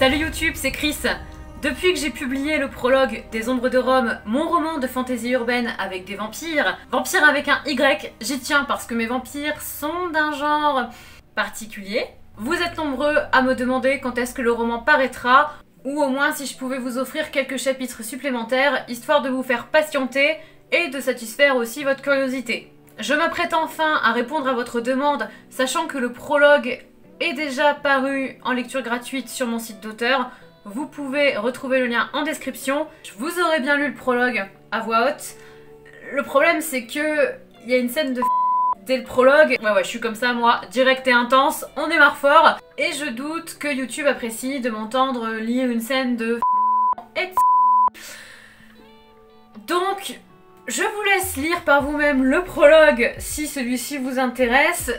Salut YouTube, c'est Chris. Depuis que j'ai publié le prologue des Ombres de Rome, mon roman de fantasy urbaine avec des vampires, vampires avec un Y, j'y tiens parce que mes vampires sont d'un genre particulier. Vous êtes nombreux à me demander quand est-ce que le roman paraîtra, ou au moins si je pouvais vous offrir quelques chapitres supplémentaires, histoire de vous faire patienter et de satisfaire aussi votre curiosité. Je m'apprête enfin à répondre à votre demande, sachant que le prologue est déjà paru en lecture gratuite sur mon site d'auteur. Vous pouvez retrouver le lien en description. Vous aurez bien lu le prologue à voix haute. Le problème c'est que il y a une scène de dès le prologue. Ouais, je suis comme ça moi, direct et intense, on démarre fort. Et je doute que YouTube apprécie de m'entendre lire une scène de et donc, je vous laisse lire par vous-même le prologue si celui-ci vous intéresse.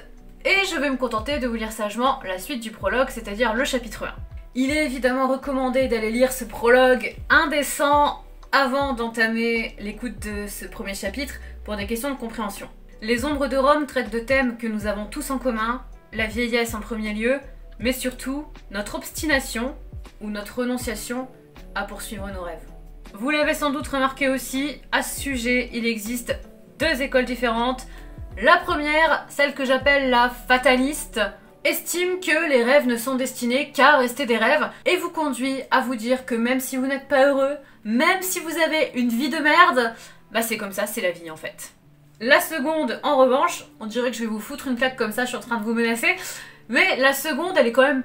Et je vais me contenter de vous lire sagement la suite du prologue, c'est-à-dire le chapitre 1. Il est évidemment recommandé d'aller lire ce prologue indécent avant d'entamer l'écoute de ce premier chapitre pour des questions de compréhension. Les Ombres de Rome traitent de thèmes que nous avons tous en commun, la vieillesse en premier lieu, mais surtout notre obstination ou notre renonciation à poursuivre nos rêves. Vous l'avez sans doute remarqué aussi, à ce sujet, il existe deux écoles différentes. La première, celle que j'appelle la fataliste, estime que les rêves ne sont destinés qu'à rester des rêves et vous conduit à vous dire que même si vous n'êtes pas heureux, même si vous avez une vie de merde, bah c'est comme ça, c'est la vie en fait. La seconde, en revanche, on dirait que je vais vous foutre une claque comme ça, je suis en train de vous menacer, mais la seconde, elle est quand même,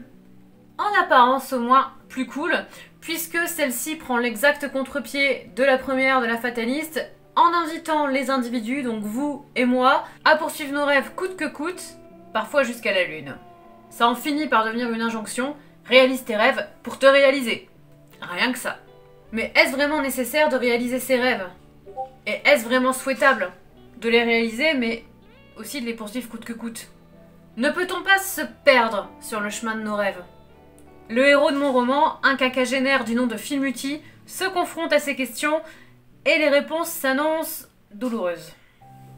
en apparence au moins, plus cool, puisque celle-ci prend l'exact contre-pied de la première, de la fataliste, en invitant les individus, donc vous et moi, à poursuivre nos rêves coûte que coûte, parfois jusqu'à la lune. Ça en finit par devenir une injonction, réalise tes rêves pour te réaliser. Rien que ça. Mais est-ce vraiment nécessaire de réaliser ses rêves? Et est-ce vraiment souhaitable de les réaliser, mais aussi de les poursuivre coûte que coûte? Ne peut-on pas se perdre sur le chemin de nos rêves? Le héros de mon roman, un quinquagénaire du nom de Filmuti, se confronte à ces questions et les réponses s'annoncent douloureuses.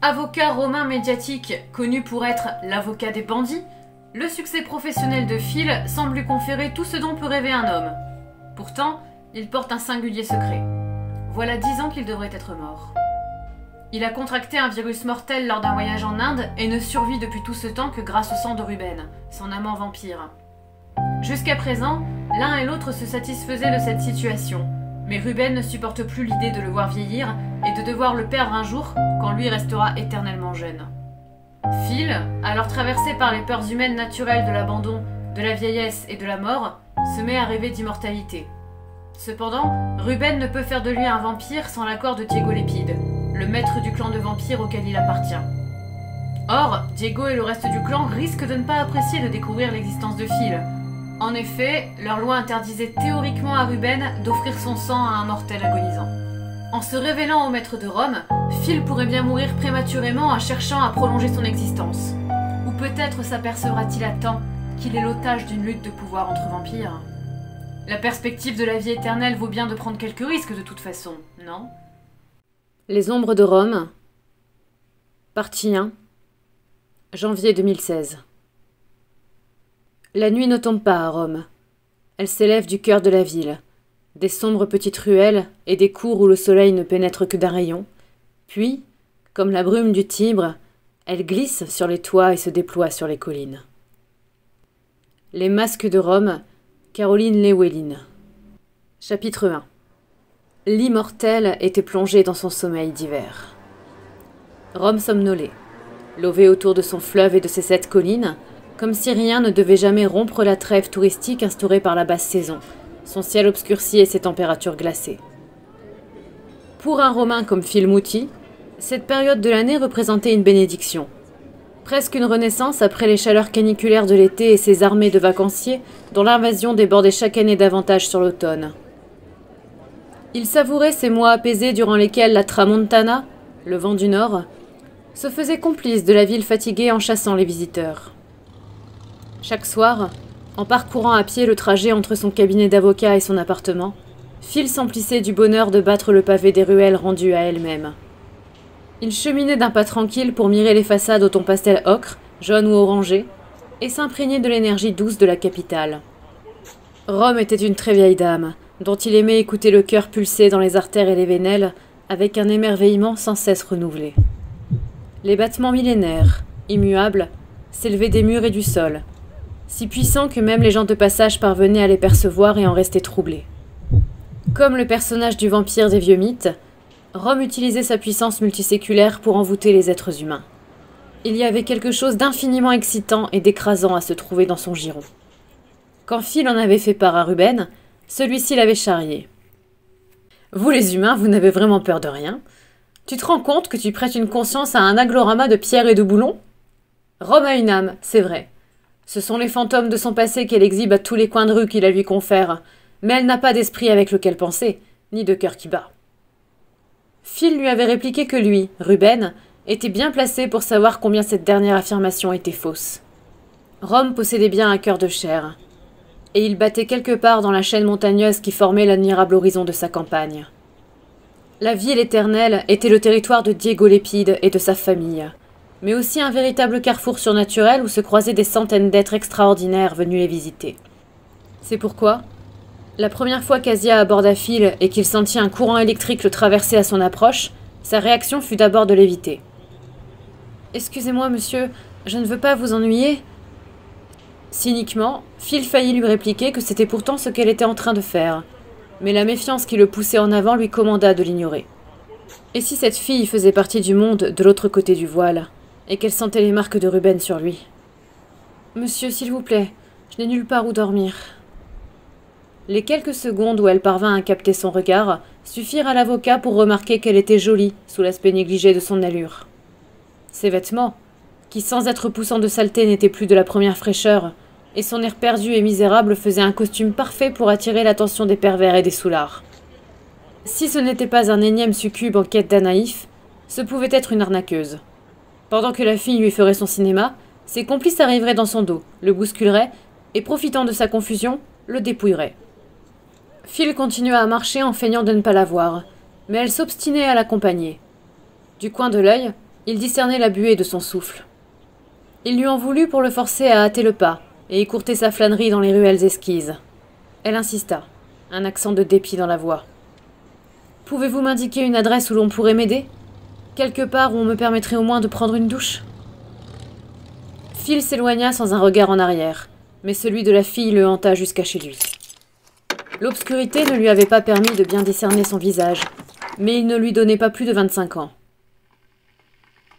Avocat romain médiatique, connu pour être l'avocat des bandits, le succès professionnel de Phil semble lui conférer tout ce dont peut rêver un homme. Pourtant, il porte un singulier secret. Voilà 10 ans qu'il devrait être mort. Il a contracté un virus mortel lors d'un voyage en Inde et ne survit depuis tout ce temps que grâce au sang de Ruben, son amant vampire. Jusqu'à présent, l'un et l'autre se satisfaisaient de cette situation, mais Ruben ne supporte plus l'idée de le voir vieillir et de devoir le perdre un jour quand lui restera éternellement jeune. Phil, alors traversé par les peurs humaines naturelles de l'abandon, de la vieillesse et de la mort, se met à rêver d'immortalité. Cependant, Ruben ne peut faire de lui un vampire sans l'accord de Diego Lépide, le maître du clan de vampires auquel il appartient. Or, Diego et le reste du clan risquent de ne pas apprécier de découvrir l'existence de Phil. En effet, leur loi interdisait théoriquement à Ruben d'offrir son sang à un mortel agonisant. En se révélant au maître de Rome, Phil pourrait bien mourir prématurément en cherchant à prolonger son existence. Ou peut-être s'apercevra-t-il à temps qu'il est l'otage d'une lutte de pouvoir entre vampires. La perspective de la vie éternelle vaut bien de prendre quelques risques de toute façon, non? Les Ombres de Rome, partie 1, janvier 2016. La nuit ne tombe pas à Rome. Elle s'élève du cœur de la ville. Des sombres petites ruelles et des cours où le soleil ne pénètre que d'un rayon. Puis, comme la brume du Tibre, elle glisse sur les toits et se déploie sur les collines. Les masques de Rome, Caroline Llewellyn. Chapitre 1. L'immortel était plongé dans son sommeil d'hiver. Rome somnolait, lové autour de son fleuve et de ses 7 collines, comme si rien ne devait jamais rompre la trêve touristique instaurée par la basse saison, son ciel obscurci et ses températures glacées. Pour un Romain comme Filmuti, cette période de l'année représentait une bénédiction. Presque une renaissance après les chaleurs caniculaires de l'été et ses armées de vacanciers dont l'invasion débordait chaque année davantage sur l'automne. Il savourait ces mois apaisés durant lesquels la tramontana, le vent du nord, se faisait complice de la ville fatiguée en chassant les visiteurs. Chaque soir, en parcourant à pied le trajet entre son cabinet d'avocat et son appartement, Phil s'emplissait du bonheur de battre le pavé des ruelles rendues à elles-mêmes. Il cheminait d'un pas tranquille pour mirer les façades au ton pastel ocre, jaune ou orangé, et s'imprégner de l'énergie douce de la capitale. Rome était une très vieille dame, dont il aimait écouter le cœur pulser dans les artères et les vénelles, avec un émerveillement sans cesse renouvelé. Les battements millénaires, immuables, s'élevaient des murs et du sol, si puissants que même les gens de passage parvenaient à les percevoir et en rester troublés. Comme le personnage du vampire des vieux mythes, Rome utilisait sa puissance multiséculaire pour envoûter les êtres humains. Il y avait quelque chose d'infiniment excitant et d'écrasant à se trouver dans son giron. Quand Phil en avait fait part à Ruben, celui-ci l'avait charrié. « Vous les humains, vous n'avez vraiment peur de rien. Tu te rends compte que tu prêtes une conscience à un agglomérama de pierres et de boulons ? Rome a une âme, c'est vrai. Ce sont les fantômes de son passé qu'elle exhibe à tous les coins de rue qui la lui confèrent, mais elle n'a pas d'esprit avec lequel penser, ni de cœur qui bat. » Phil lui avait répliqué que lui, Ruben, était bien placé pour savoir combien cette dernière affirmation était fausse. Rome possédait bien un cœur de chair, et il battait quelque part dans la chaîne montagneuse qui formait l'admirable horizon de sa campagne. La ville éternelle était le territoire de Diego Lépide et de sa famille, mais aussi un véritable carrefour surnaturel où se croisaient des centaines d'êtres extraordinaires venus les visiter. C'est pourquoi, la première fois qu'Asia aborda Phil et qu'il sentit un courant électrique le traverser à son approche, sa réaction fut d'abord de l'éviter. « Excusez-moi, monsieur, je ne veux pas vous ennuyer. » Cyniquement, Phil faillit lui répliquer que c'était pourtant ce qu'elle était en train de faire, mais la méfiance qui le poussait en avant lui commanda de l'ignorer. Et si cette fille faisait partie du monde de l'autre côté du voile, et qu'elle sentait les marques de Ruben sur lui ? « Monsieur, s'il vous plaît, je n'ai nulle part où dormir. » Les quelques secondes où elle parvint à capter son regard suffirent à l'avocat pour remarquer qu'elle était jolie sous l'aspect négligé de son allure. Ses vêtements, qui sans être poussants de saleté n'étaient plus de la première fraîcheur, et son air perdu et misérable faisaient un costume parfait pour attirer l'attention des pervers et des soulards. Si ce n'était pas un énième succube en quête d'un naïf, ce pouvait être une arnaqueuse. Pendant que la fille lui ferait son cinéma, ses complices arriveraient dans son dos, le bousculeraient, et profitant de sa confusion, le dépouilleraient. Phil continua à marcher en feignant de ne pas la voir, mais elle s'obstinait à l'accompagner. Du coin de l'œil, il discernait la buée de son souffle. Il lui en voulut pour le forcer à hâter le pas et écourter sa flânerie dans les ruelles esquises. Elle insista, un accent de dépit dans la voix. « Pouvez-vous m'indiquer une adresse où l'on pourrait m'aider ? Quelque part où on me permettrait au moins de prendre une douche ?» Phil s'éloigna sans un regard en arrière, mais celui de la fille le hanta jusqu'à chez lui. L'obscurité ne lui avait pas permis de bien discerner son visage, mais il ne lui donnait pas plus de 25 ans.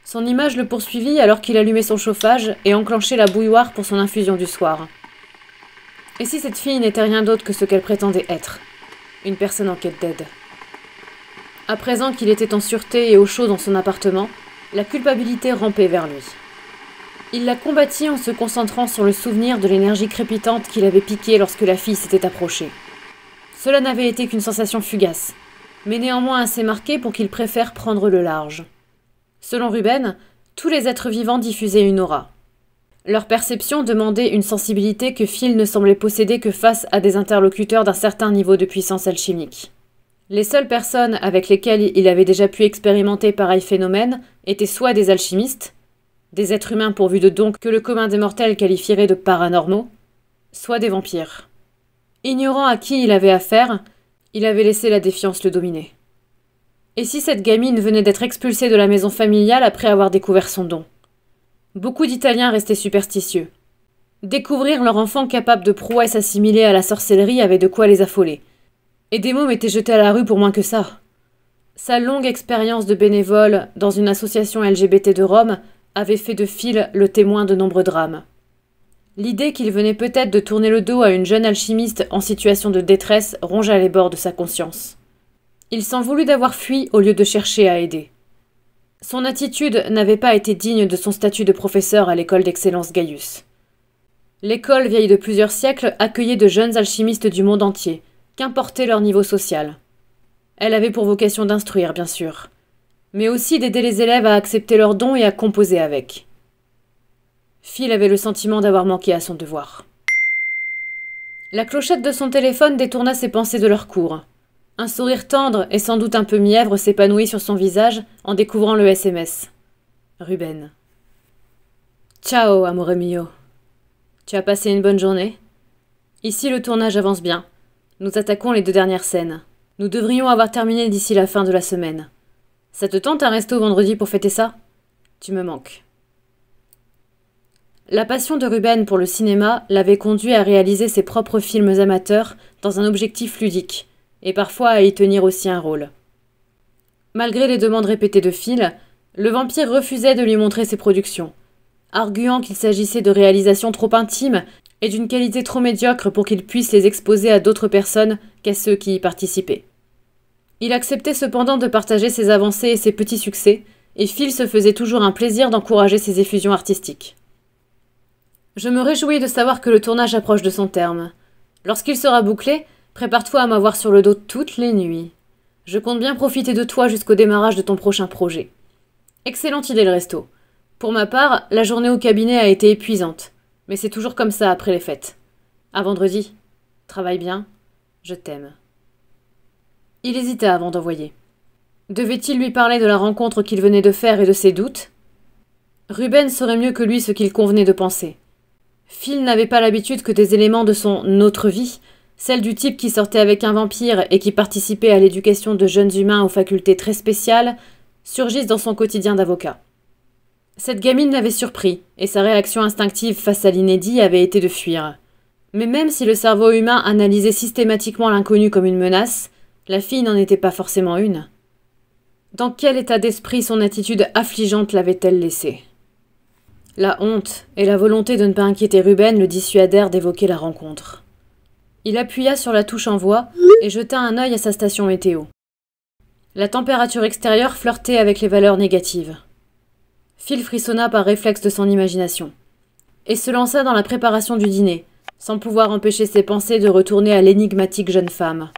Son image le poursuivit alors qu'il allumait son chauffage et enclenchait la bouilloire pour son infusion du soir. Et si cette fille n'était rien d'autre que ce qu'elle prétendait être, une personne en quête d'aide ? À présent qu'il était en sûreté et au chaud dans son appartement, la culpabilité rampait vers lui. Il la combattit en se concentrant sur le souvenir de l'énergie crépitante qu'il avait piquée lorsque la fille s'était approchée. Cela n'avait été qu'une sensation fugace, mais néanmoins assez marquée pour qu'il préfère prendre le large. Selon Ruben, tous les êtres vivants diffusaient une aura. Leur perception demandait une sensibilité que Phil ne semblait posséder que face à des interlocuteurs d'un certain niveau de puissance alchimique. Les seules personnes avec lesquelles il avait déjà pu expérimenter pareil phénomène étaient soit des alchimistes, des êtres humains pourvus de dons que le commun des mortels qualifierait de paranormaux, soit des vampires. Ignorant à qui il avait affaire, il avait laissé la défiance le dominer. Et si cette gamine venait d'être expulsée de la maison familiale après avoir découvert son don ? Beaucoup d'Italiens restaient superstitieux. Découvrir leur enfant capable de prouesses assimilées à la sorcellerie avait de quoi les affoler. Et des mômes étaient jetés à la rue pour moins que ça. Sa longue expérience de bénévole dans une association LGBT de Rome avait fait de Phil le témoin de nombreux drames. L'idée qu'il venait peut-être de tourner le dos à une jeune alchimiste en situation de détresse rongea les bords de sa conscience. Il s'en voulut d'avoir fui au lieu de chercher à aider. Son attitude n'avait pas été digne de son statut de professeur à l'école d'excellence Gaius. L'école, vieille de plusieurs siècles, accueillait de jeunes alchimistes du monde entier, qu'importait leur niveau social. Elle avait pour vocation d'instruire, bien sûr, mais aussi d'aider les élèves à accepter leurs dons et à composer avec. Phil avait le sentiment d'avoir manqué à son devoir. La clochette de son téléphone détourna ses pensées de leur cours. Un sourire tendre et sans doute un peu mièvre s'épanouit sur son visage en découvrant le SMS. Ruben. Ciao, amore mio. Tu as passé une bonne journée ? Ici, le tournage avance bien. Nous attaquons les 2 dernières scènes. Nous devrions avoir terminé d'ici la fin de la semaine. Ça te tente un resto vendredi pour fêter ça? Tu me manques. La passion de Ruben pour le cinéma l'avait conduit à réaliser ses propres films amateurs dans un objectif ludique, et parfois à y tenir aussi un rôle. Malgré les demandes répétées de Phil, le vampire refusait de lui montrer ses productions, arguant qu'il s'agissait de réalisations trop intimes et d'une qualité trop médiocre pour qu'il puisse les exposer à d'autres personnes qu'à ceux qui y participaient. Il acceptait cependant de partager ses avancées et ses petits succès, et Phil se faisait toujours un plaisir d'encourager ses effusions artistiques. Je me réjouis de savoir que le tournage approche de son terme. Lorsqu'il sera bouclé, prépare-toi à m'avoir sur le dos toutes les nuits. Je compte bien profiter de toi jusqu'au démarrage de ton prochain projet. Excellente idée le resto. Pour ma part, la journée au cabinet a été épuisante, mais c'est toujours comme ça après les fêtes. À vendredi. Travaille bien. Je t'aime. Il hésita avant d'envoyer. Devait-il lui parler de la rencontre qu'il venait de faire et de ses doutes? Ruben saurait mieux que lui ce qu'il convenait de penser. Phil n'avait pas l'habitude que des éléments de son autre vie, celle du type qui sortait avec un vampire et qui participait à l'éducation de jeunes humains aux facultés très spéciales, surgissent dans son quotidien d'avocat. Cette gamine l'avait surpris, et sa réaction instinctive face à l'inédit avait été de fuir. Mais même si le cerveau humain analysait systématiquement l'inconnu comme une menace, la fille n'en était pas forcément une. Dans quel état d'esprit son attitude affligeante l'avait-elle laissé? La honte et la volonté de ne pas inquiéter Ruben le dissuadèrent d'évoquer la rencontre. Il appuya sur la touche envoi et jeta un œil à sa station météo. La température extérieure flirtait avec les valeurs négatives. Phil frissonna par réflexe de son imagination et se lança dans la préparation du dîner, sans pouvoir empêcher ses pensées de retourner à l'énigmatique jeune femme.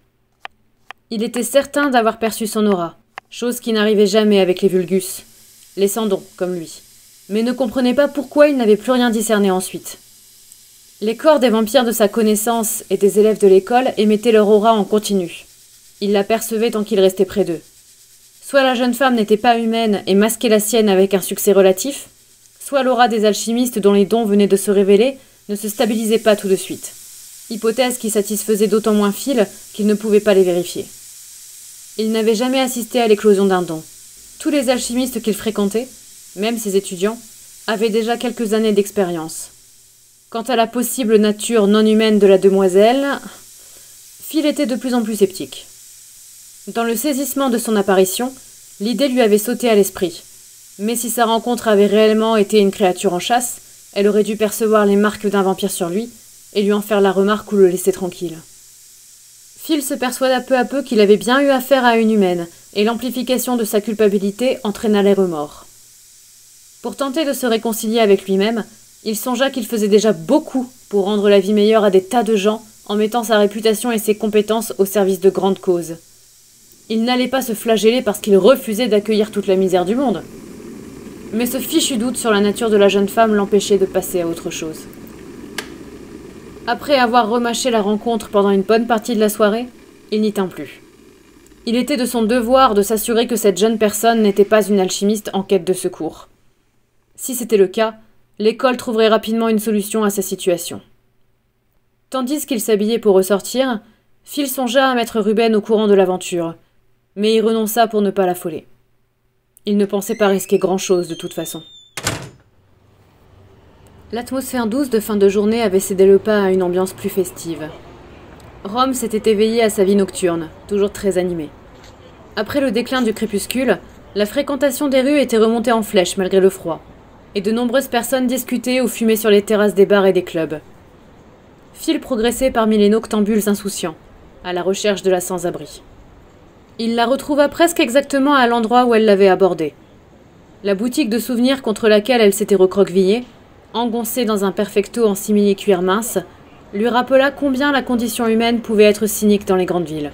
Il était certain d'avoir perçu son aura, chose qui n'arrivait jamais avec les Vulgus, les Sandons comme lui, mais ne comprenait pas pourquoi il n'avait plus rien discerné ensuite. Les corps des vampires de sa connaissance et des élèves de l'école émettaient leur aura en continu. Il la percevait tant qu'il restait près d'eux. Soit la jeune femme n'était pas humaine et masquait la sienne avec un succès relatif, soit l'aura des alchimistes dont les dons venaient de se révéler ne se stabilisait pas tout de suite. Hypothèse qui satisfaisait d'autant moins Phil qu'il ne pouvait pas les vérifier. Il n'avait jamais assisté à l'éclosion d'un don. Tous les alchimistes qu'il fréquentait, même ses étudiants, avaient déjà quelques années d'expérience. Quant à la possible nature non humaine de la demoiselle, Phil était de plus en plus sceptique. Dans le saisissement de son apparition, l'idée lui avait sauté à l'esprit. Mais si sa rencontre avait réellement été une créature en chasse, elle aurait dû percevoir les marques d'un vampire sur lui et lui en faire la remarque ou le laisser tranquille. Phil se persuada peu à peu qu'il avait bien eu affaire à une humaine, et l'amplification de sa culpabilité entraîna les remords. Pour tenter de se réconcilier avec lui-même, il songea qu'il faisait déjà beaucoup pour rendre la vie meilleure à des tas de gens en mettant sa réputation et ses compétences au service de grandes causes. Il n'allait pas se flageller parce qu'il refusait d'accueillir toute la misère du monde. Mais ce fichu doute sur la nature de la jeune femme l'empêchait de passer à autre chose. Après avoir remâché la rencontre pendant une bonne partie de la soirée, il n'y tint plus. Il était de son devoir de s'assurer que cette jeune personne n'était pas une alchimiste en quête de secours. Si c'était le cas, l'école trouverait rapidement une solution à sa situation. Tandis qu'il s'habillait pour ressortir, Phil songea à mettre Ruben au courant de l'aventure, mais y renonça pour ne pas l'affoler. Il ne pensait pas risquer grand-chose de toute façon. L'atmosphère douce de fin de journée avait cédé le pas à une ambiance plus festive. Rome s'était éveillé à sa vie nocturne, toujours très animée. Après le déclin du crépuscule, la fréquentation des rues était remontée en flèche malgré le froid, et de nombreuses personnes discutaient ou fumaient sur les terrasses des bars et des clubs. Phil progressait parmi les noctambules insouciants, à la recherche de la sans-abri. Il la retrouva presque exactement à l'endroit où elle l'avait abordée. La boutique de souvenirs contre laquelle elle s'était recroquevillée, engoncée dans un perfecto en simili-cuir mince, lui rappela combien la condition humaine pouvait être cynique dans les grandes villes.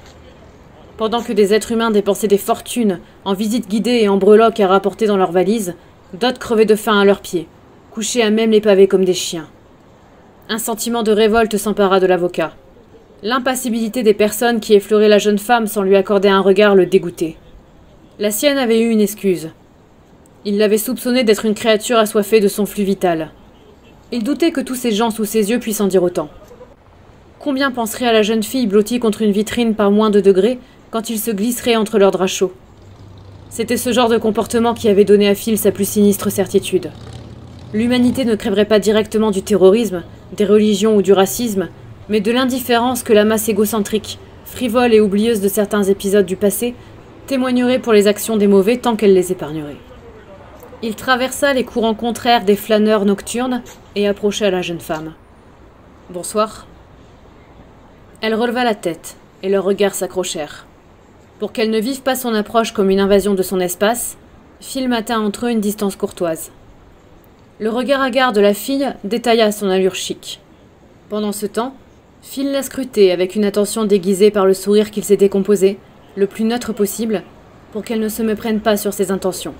Pendant que des êtres humains dépensaient des fortunes en visites guidées et en breloques à rapporter dans leurs valises, d'autres crevaient de faim à leurs pieds, couchés à même les pavés comme des chiens. Un sentiment de révolte s'empara de l'avocat. L'impassibilité des personnes qui effleuraient la jeune femme sans lui accorder un regard le dégoûtait. La sienne avait eu une excuse. Il l'avait soupçonnée d'être une créature assoiffée de son flux vital. Il doutait que tous ces gens sous ses yeux puissent en dire autant. Combien penseraient à la jeune fille blottie contre une vitrine par moins de degrés quand il se glisserait entre leurs draps chauds? C'était ce genre de comportement qui avait donné à Phil sa plus sinistre certitude. L'humanité ne crèverait pas directement du terrorisme, des religions ou du racisme, mais de l'indifférence que la masse égocentrique, frivole et oublieuse de certains épisodes du passé, témoignerait pour les actions des mauvais tant qu'elle les épargnerait. Il traversa les courants contraires des flâneurs nocturnes et approcha la jeune femme. « Bonsoir. » Elle releva la tête, et leurs regards s'accrochèrent. Pour qu'elle ne vive pas son approche comme une invasion de son espace, Phil maintint entre eux une distance courtoise. Le regard hagard de la fille détailla son allure chic. Pendant ce temps, Phil la scrutait avec une attention déguisée par le sourire qu'il s'était composé, le plus neutre possible, pour qu'elle ne se méprenne pas sur ses intentions.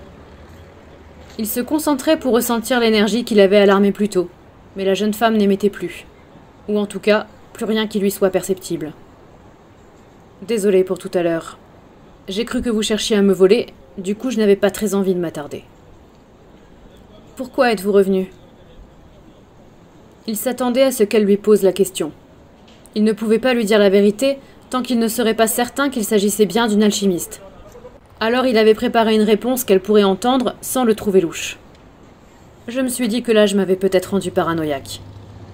Il se concentrait pour ressentir l'énergie qu'il avait alarmée plus tôt, mais la jeune femme n'émettait plus. Ou en tout cas, plus rien qui lui soit perceptible. Désolée pour tout à l'heure. J'ai cru que vous cherchiez à me voler, du coup je n'avais pas très envie de m'attarder. Pourquoi êtes-vous revenu? Il s'attendait à ce qu'elle lui pose la question. Il ne pouvait pas lui dire la vérité tant qu'il ne serait pas certain qu'il s'agissait bien d'une alchimiste. Alors il avait préparé une réponse qu'elle pourrait entendre sans le trouver louche. Je me suis dit que l'âge m'avait peut-être rendu paranoïaque.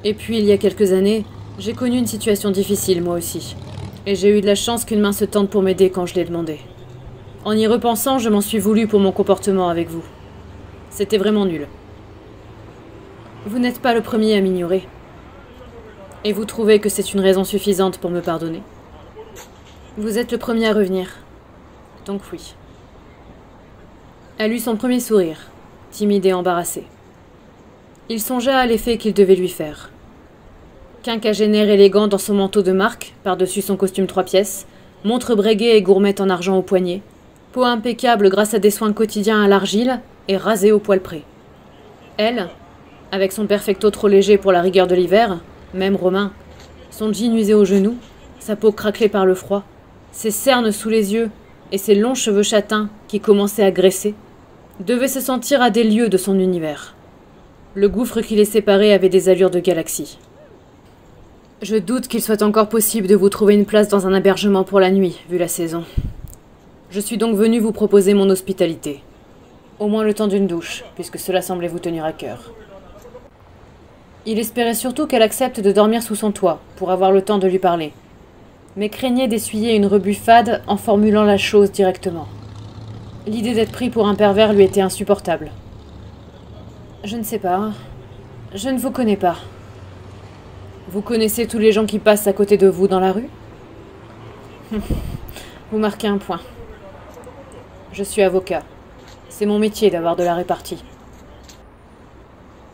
Et puis il y a quelques années, j'ai connu une situation difficile moi aussi. Et j'ai eu de la chance qu'une main se tende pour m'aider quand je l'ai demandé. En y repensant, je m'en suis voulu pour mon comportement avec vous. C'était vraiment nul. Vous n'êtes pas le premier à m'ignorer. Et vous trouvez que c'est une raison suffisante pour me pardonner? Vous êtes le premier à revenir. Donc oui. Elle eut son premier sourire, timide et embarrassé. Il songea à l'effet qu'il devait lui faire. Quinquagénaire élégant dans son manteau de marque, par-dessus son costume 3 pièces, montre bréguée et gourmette en argent au poignet, peau impeccable grâce à des soins quotidiens à l'argile et rasée au poil près. Elle, avec son perfecto trop léger pour la rigueur de l'hiver, même romain, son jean usé aux genoux, sa peau craquelée par le froid, ses cernes sous les yeux et ses longs cheveux châtains qui commençaient à graisser, devait se sentir à des lieues de son univers. Le gouffre qui les séparait avait des allures de galaxie. Je doute qu'il soit encore possible de vous trouver une place dans un hébergement pour la nuit, vu la saison. Je suis donc venu vous proposer mon hospitalité. Au moins le temps d'une douche, puisque cela semblait vous tenir à cœur. Il espérait surtout qu'elle accepte de dormir sous son toit, pour avoir le temps de lui parler. Mais craignait d'essuyer une rebuffade en formulant la chose directement. L'idée d'être pris pour un pervers lui était insupportable. Je ne sais pas. Je ne vous connais pas. Vous connaissez tous les gens qui passent à côté de vous dans la rue? Vous marquez un point. Je suis avocat. C'est mon métier d'avoir de la répartie.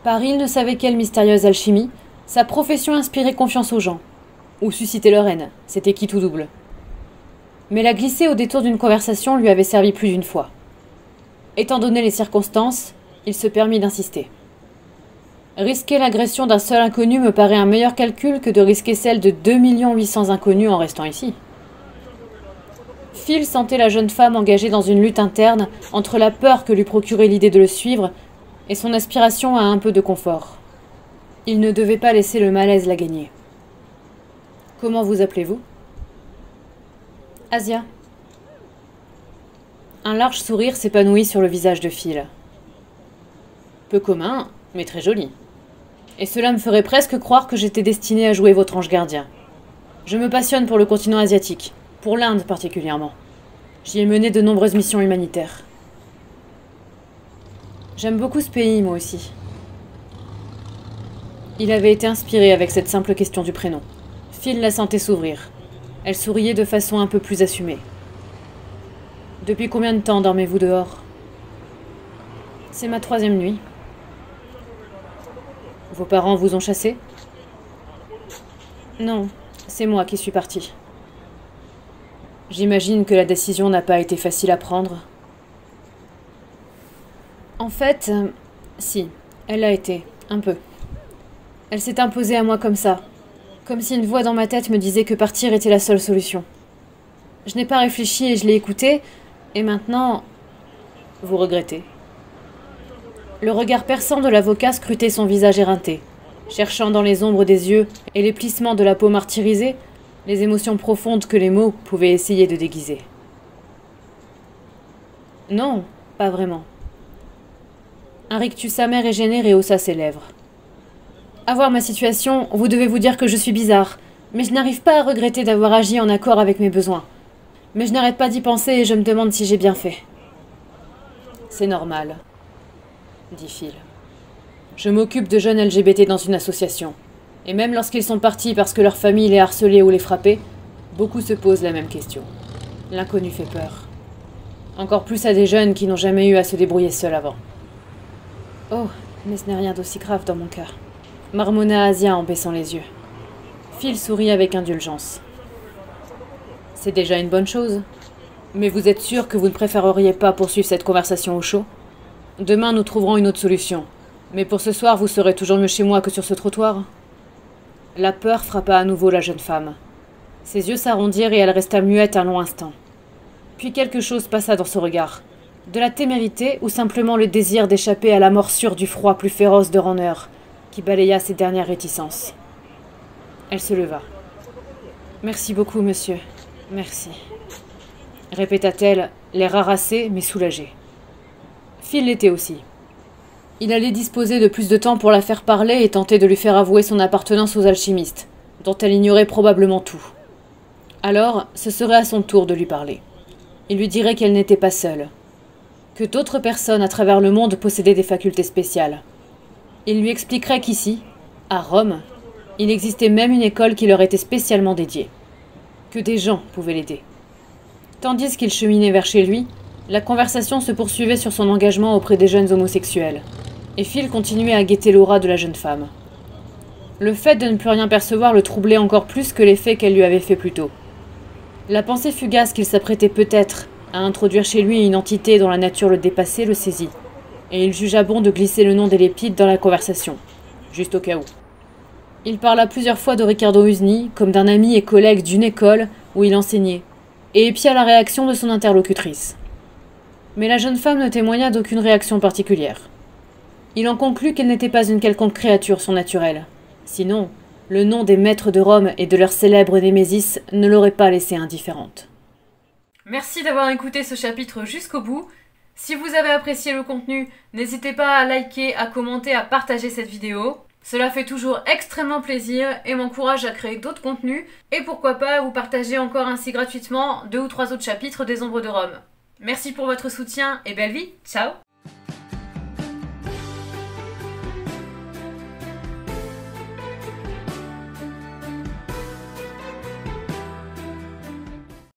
Par il ne savait quelle mystérieuse alchimie, sa profession inspirait confiance aux gens. Ou suscitait leur haine, c'était qui tout double. Mais la glisser au détour d'une conversation lui avait servi plus d'une fois. Étant donné les circonstances, il se permit d'insister. Risquer l'agression d'un seul inconnu me paraît un meilleur calcul que de risquer celle de 2 800 000 inconnus en restant ici. Phil sentait la jeune femme engagée dans une lutte interne entre la peur que lui procurait l'idée de le suivre et son aspiration à un peu de confort. Il ne devait pas laisser le malaise la gagner. Comment vous appelez-vous? Asia. Un large sourire s'épanouit sur le visage de Phil. Peu commun, mais très joli. Et cela me ferait presque croire que j'étais destinée à jouer votre ange gardien. Je me passionne pour le continent asiatique, pour l'Inde particulièrement. J'y ai mené de nombreuses missions humanitaires. J'aime beaucoup ce pays, moi aussi. Il avait été inspiré avec cette simple question du prénom. Phil la sentait s'ouvrir. Elle souriait de façon un peu plus assumée. Depuis combien de temps dormez-vous dehors? C'est ma 3e nuit. Vos parents vous ont chassé? Non, c'est moi qui suis partie. J'imagine que la décision n'a pas été facile à prendre. En fait, si, elle l'a été, un peu. Elle s'est imposée à moi comme ça, comme si une voix dans ma tête me disait que partir était la seule solution. Je n'ai pas réfléchi et je l'ai écoutée, et maintenant, vous regrettez. Le regard perçant de l'avocat scrutait son visage éreinté. cherchant dans les ombres des yeux et les plissements de la peau martyrisée les émotions profondes que les mots pouvaient essayer de déguiser. Non, pas vraiment. Un rictus amer et gêné rehaussa ses lèvres. À voir ma situation, vous devez vous dire que je suis bizarre, mais je n'arrive pas à regretter d'avoir agi en accord avec mes besoins. Mais je n'arrête pas d'y penser et je me demande si j'ai bien fait. C'est normal, dit Phil. Je m'occupe de jeunes LGBT dans une association. Et même lorsqu'ils sont partis parce que leur famille les harcelait ou les frappait, beaucoup se posent la même question. L'inconnu fait peur. Encore plus à des jeunes qui n'ont jamais eu à se débrouiller seuls avant. Oh, mais ce n'est rien d'aussi grave dans mon cas, marmonna Asia en baissant les yeux. Phil sourit avec indulgence. C'est déjà une bonne chose. Mais vous êtes sûr que vous ne préféreriez pas poursuivre cette conversation au chaud? Demain, nous trouverons une autre solution. Mais pour ce soir, vous serez toujours mieux chez moi que sur ce trottoir? La peur frappa à nouveau la jeune femme. Ses yeux s'arrondirent et elle resta muette un long instant. Puis quelque chose passa dans son regard. De la témérité ou simplement le désir d'échapper à la morsure du froid plus féroce de Runner, qui balaya ses dernières réticences. Elle se leva. « Merci beaucoup, monsieur. Merci. » répéta-t-elle, l'air harassé mais soulagé. Phil l'était aussi. Il allait disposer de plus de temps pour la faire parler et tenter de lui faire avouer son appartenance aux alchimistes, dont elle ignorait probablement tout. Alors, ce serait à son tour de lui parler. Il lui dirait qu'elle n'était pas seule, que d'autres personnes à travers le monde possédaient des facultés spéciales. Il lui expliquerait qu'ici, à Rome, il existait même une école qui leur était spécialement dédiée, que des gens pouvaient l'aider. Tandis qu'il cheminait vers chez lui, la conversation se poursuivait sur son engagement auprès des jeunes homosexuels, et Phil continuait à guetter l'aura de la jeune femme. Le fait de ne plus rien percevoir le troublait encore plus que l'effet qu'elle lui avait fait plus tôt. La pensée fugace qu'il s'apprêtait peut-être à introduire chez lui une entité dont la nature le dépassait le saisit, et il jugea bon de glisser le nom d'Élépide dans la conversation, juste au cas où. Il parla plusieurs fois de Riccardo Usni, comme d'un ami et collègue d'une école où il enseignait, et épia la réaction de son interlocutrice. Mais la jeune femme ne témoigna d'aucune réaction particulière. Il en conclut qu'elle n'était pas une quelconque créature surnaturelle. Sinon, le nom des maîtres de Rome et de leur célèbre Némésis ne l'aurait pas laissée indifférente. Merci d'avoir écouté ce chapitre jusqu'au bout. Si vous avez apprécié le contenu, n'hésitez pas à liker, à commenter, à partager cette vidéo. Cela fait toujours extrêmement plaisir et m'encourage à créer d'autres contenus et pourquoi pas vous partager encore ainsi gratuitement 2 ou 3 autres chapitres des Ombres de Rome. Merci pour votre soutien et belle vie, ciao!